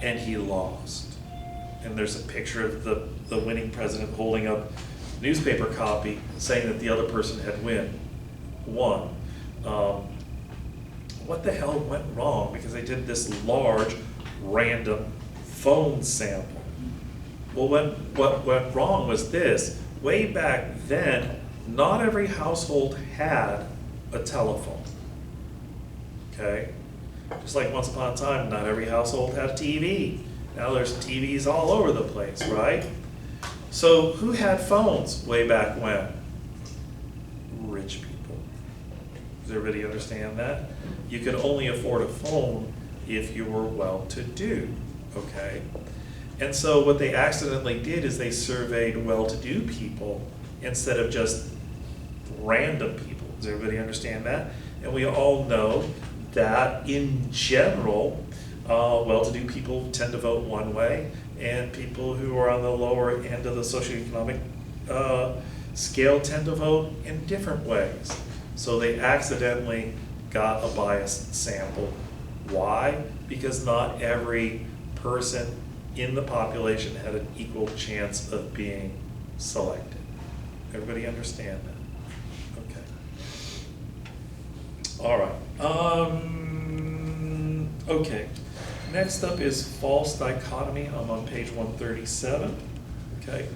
and he lost. And there's a picture of the winning president holding up newspaper copy saying that the other person had won. What the hell went wrong? Because they did this large random phone sample. Well, what went wrong was this. Way back then, not every household had a telephone. Okay? Just like once upon a time, not every household had a TV. Now there's TVs all over the place, right? So who had phones way back when? Rich people. Does everybody understand that? You could only afford a phone if you were well-to-do, okay? And so what they accidentally did is they surveyed well-to-do people instead of just random people. Does everybody understand that? And we all know that in general, well-to-do people tend to vote one way, and people who are on the lower end of the socioeconomic scale tend to vote in different ways. So they accidentally got a biased sample. Why? Because not every person in the population had an equal chance of being selected. Everybody understand that? Okay. All right. Okay. Next up is false dichotomy. I'm on page 137. Okay.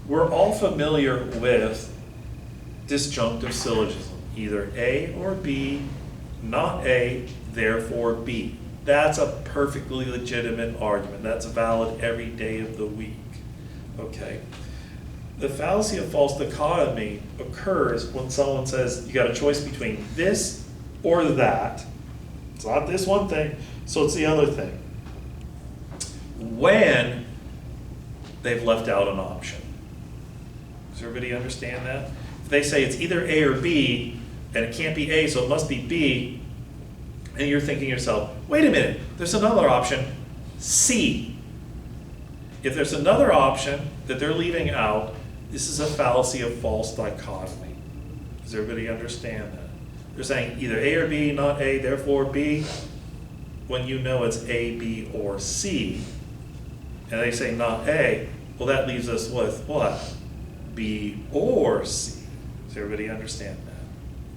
We're all familiar with disjunctive syllogism. Either A or B, not A, therefore B. That's a perfectly legitimate argument. That's valid every day of the week. Okay. The fallacy of false dichotomy occurs when someone says you got a choice between this or that. It's not this one thing, so it's the other thing. When they've left out an option. Does everybody understand that? If they say it's either A or B, and it can't be A, so it must be B, and you're thinking to yourself, wait a minute, there's another option, C. If there's another option that they're leaving out, this is a fallacy of false dichotomy. Does everybody understand that? They're saying either A or B, not A, therefore B, when you know it's A, B, or C, and they say not A, well that leaves us with what? B or C. Does everybody understand that?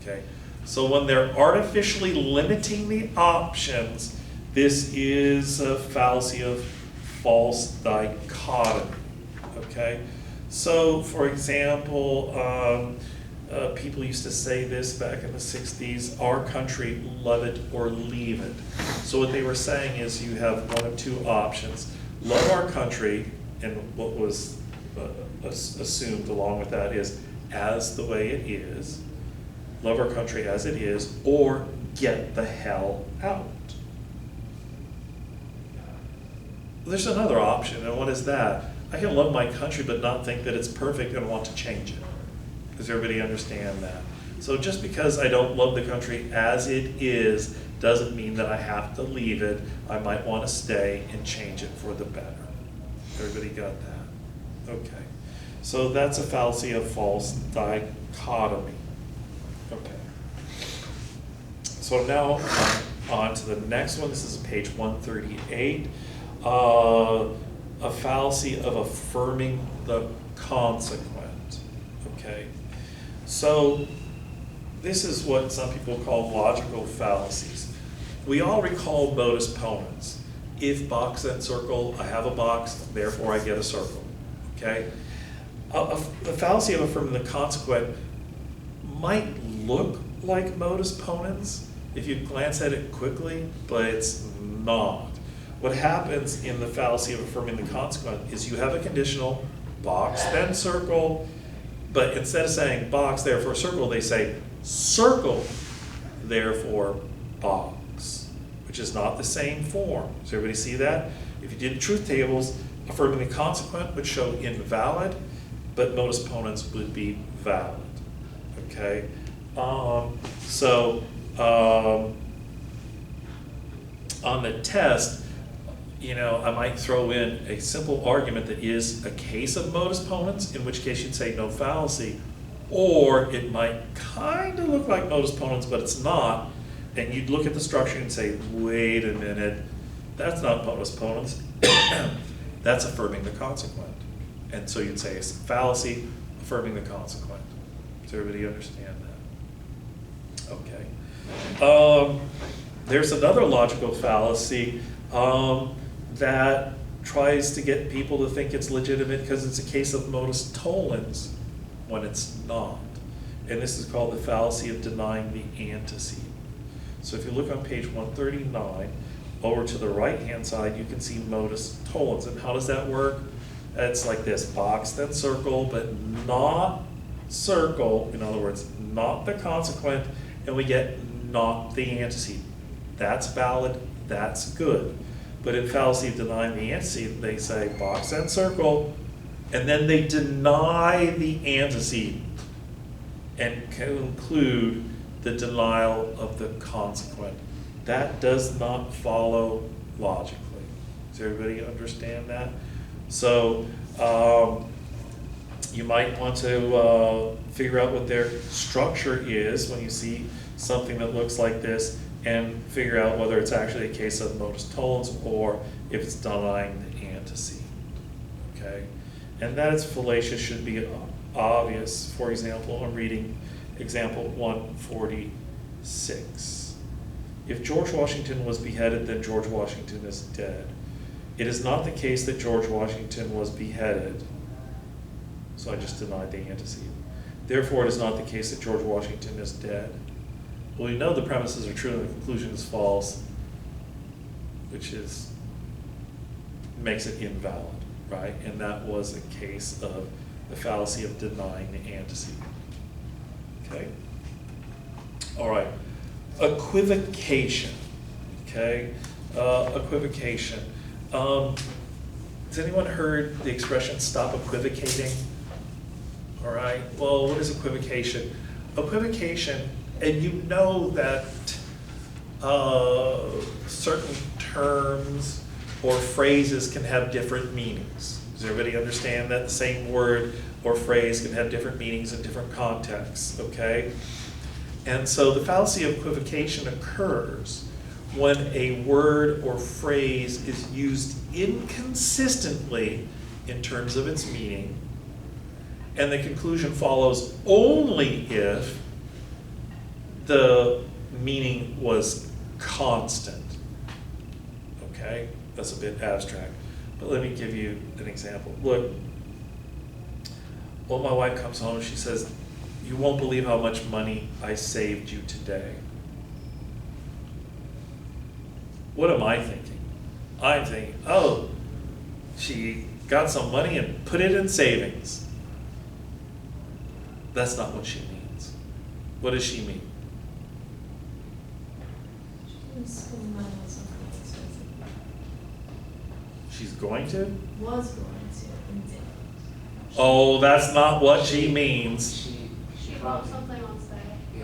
Okay. So when they're artificially limiting the options, this is a fallacy of false dichotomy. Okay. So for example, people used to say this back in the 60s, our country, love it or leave it. So what they were saying is you have one of two options. Love our country, and what was assumed along with that is as the way it is, love our country as it is, or get the hell out. There's another option, and what is that? I can love my country but not think that it's perfect and want to change it. Does everybody understand that? So just because I don't love the country as it is doesn't mean that I have to leave it. I might want to stay and change it for the better. Everybody got that? Okay. So that's a fallacy of false dichotomy. Okay. So now on to the next one. This is page 138. A fallacy of affirming the consequent. Okay. So this is what some people call logical fallacies. We all recall modus ponens. If box then circle, I have a box, therefore I get a circle. Okay. The fallacy of affirming the consequent might look like modus ponens if you glance at it quickly, but it's not. What happens in the fallacy of affirming the consequent is you have a conditional box, then circle, but instead of saying box, therefore circle, they say circle, therefore box, which is not the same form. Does everybody see that? If you did truth tables, affirming the consequent would show invalid, but modus ponens would be valid. Okay? On the test, I might throw in a simple argument that is a case of modus ponens, in which case you'd say no fallacy, or it might kind of look like modus ponens, but it's not, and you'd look at the structure and say, wait a minute, That's not modus ponens. That's affirming the consequent. And so you'd say it's a fallacy affirming the consequent. Does everybody understand that? Okay. There's another logical fallacy that tries to get people to think it's legitimate because it's a case of modus tollens when it's not. And this is called the fallacy of denying the antecedent. So if you look on page 139, over to the right-hand side, you can see modus tollens. And how does that work? It's like this, box then circle, but not circle, in other words, not the consequent, and we get not the antecedent. That's valid, that's good. But in fallacy of denying the antecedent, they say box and circle, and then they deny the antecedent and conclude the denial of the consequent. That does not follow logically. Does everybody understand that? So you might want to figure out what their structure is when you see something that looks like this, and figure out whether it's actually a case of modus tollens or if it's denying the antecedent. Okay? And that it's fallacious should be obvious. For example, I'm reading example 146. If George Washington was beheaded, then George Washington is dead. It is not the case that George Washington was beheaded, so I just denied the antecedent. Therefore, it is not the case that George Washington is dead. Well, you know the premises are true and the conclusion is false, which makes it invalid, right? And that was a case of the fallacy of denying the antecedent. Okay? All right. Equivocation. Okay? Equivocation. Has anyone heard the expression stop equivocating? All right. Well, what is equivocation? Equivocation, and you know that certain terms or phrases can have different meanings. Does everybody understand that? The same word or phrase can have different meanings in different contexts, okay? And so the fallacy of equivocation occurs when a word or phrase is used inconsistently in terms of its meaning, and the conclusion follows only if the meaning was constant. Okay? That's a bit abstract. But let me give you an example. Look, well, my wife comes home and she says, "You won't believe how much money I saved you today." What am I thinking? I'm thinking, oh, she got some money and put it in savings. That's not what she means. What does she mean? She's going to? Was going to. Oh, that's not what she means. She Wrote something on sale.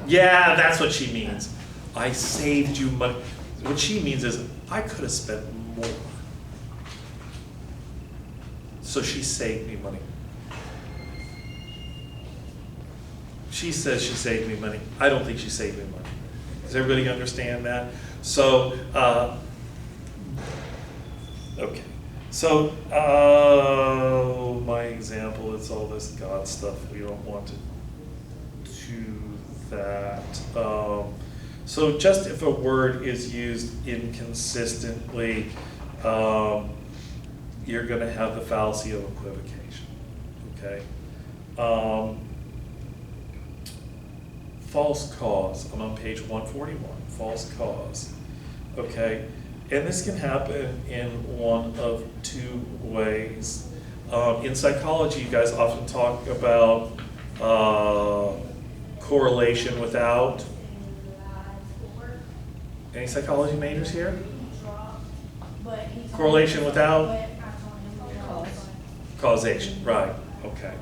Yeah, that's what she means. I saved you money. What she means is, I could have spent more. So she saved me money. She says she saved me money. I don't think she saved me money. Does everybody understand that? So, okay. So, my example, it's all this God stuff. We don't want to do that. So just if a word is used inconsistently, you're going to have the fallacy of equivocation, okay? False cause, I'm on page 141, false cause, okay? And this can happen in one of two ways. In psychology, you guys often talk about correlation without. Any psychology majors here? Correlation without causation, right, okay.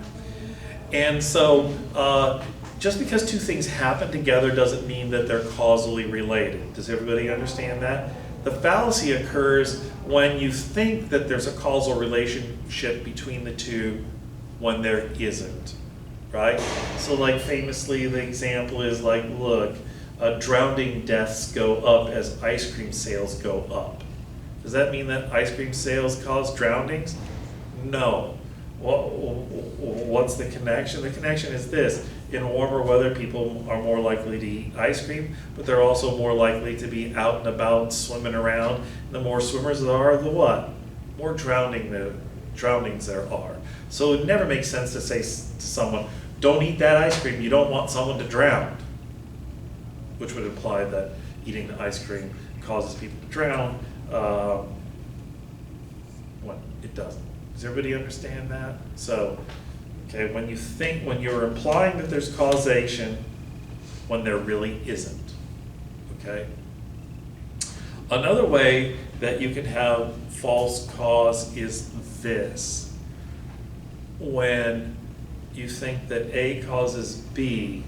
And so just because two things happen together doesn't mean that they're causally related. Does everybody understand that? The fallacy occurs when you think that there's a causal relationship between the two when there isn't, right? So like famously, the example is like, look, drowning deaths go up as ice cream sales go up. Does that mean that ice cream sales cause drownings? No. What's the connection? The connection is this. In warmer weather, people are more likely to eat ice cream, but they're also more likely to be out and about, swimming around. The more swimmers there are, the what? More drownings there are. So it never makes sense to say to someone, don't eat that ice cream, you don't want someone to drown. Which would imply that eating the ice cream causes people to drown, when it doesn't. Does everybody understand that? So, okay, when you're implying that there's causation when there really isn't, okay? Another way that you can have false cause is this. When you think that A causes B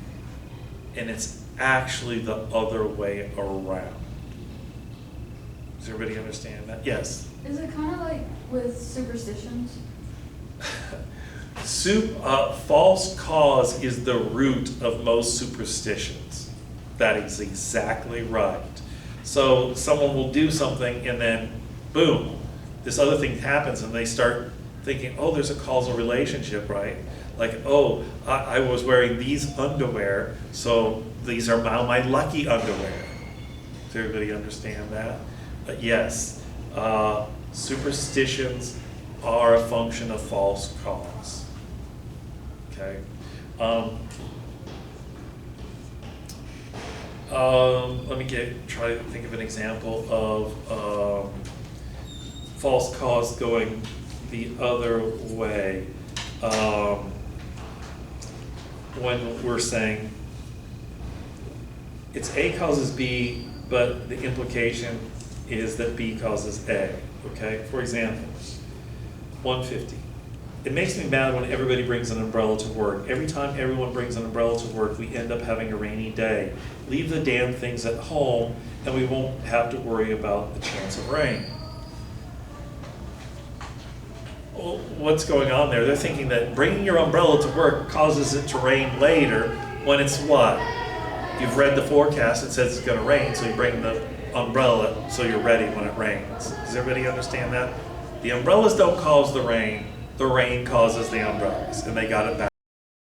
and it's actually the other way around. Does everybody understand that? Yes? Is it kind of like with superstitions? False cause is the root of most superstitions. That is exactly right. So someone will do something and then, boom, this other thing happens and they start thinking, oh, there's a causal relationship, right? Like, oh, I was wearing these underwear, so these are now my lucky underwear. Does everybody understand that? Yes, superstitions are a function of false cause. Okay. Let me try to think of an example of false cause going the other way. When we're saying it's A causes B, but the implication is that B causes A, okay? For example, 150. It makes me mad when everybody brings an umbrella to work. Every time everyone brings an umbrella to work, we end up having a rainy day. Leave the damn things at home and we won't have to worry about the chance of rain. Well, what's going on there? They're thinking that bringing your umbrella to work causes it to rain later when it's what? You've read the forecast, it says it's going to rain, so you bring the umbrella so you're ready when it rains. Does everybody understand that? The umbrellas don't cause the rain causes the umbrellas, and they got it back.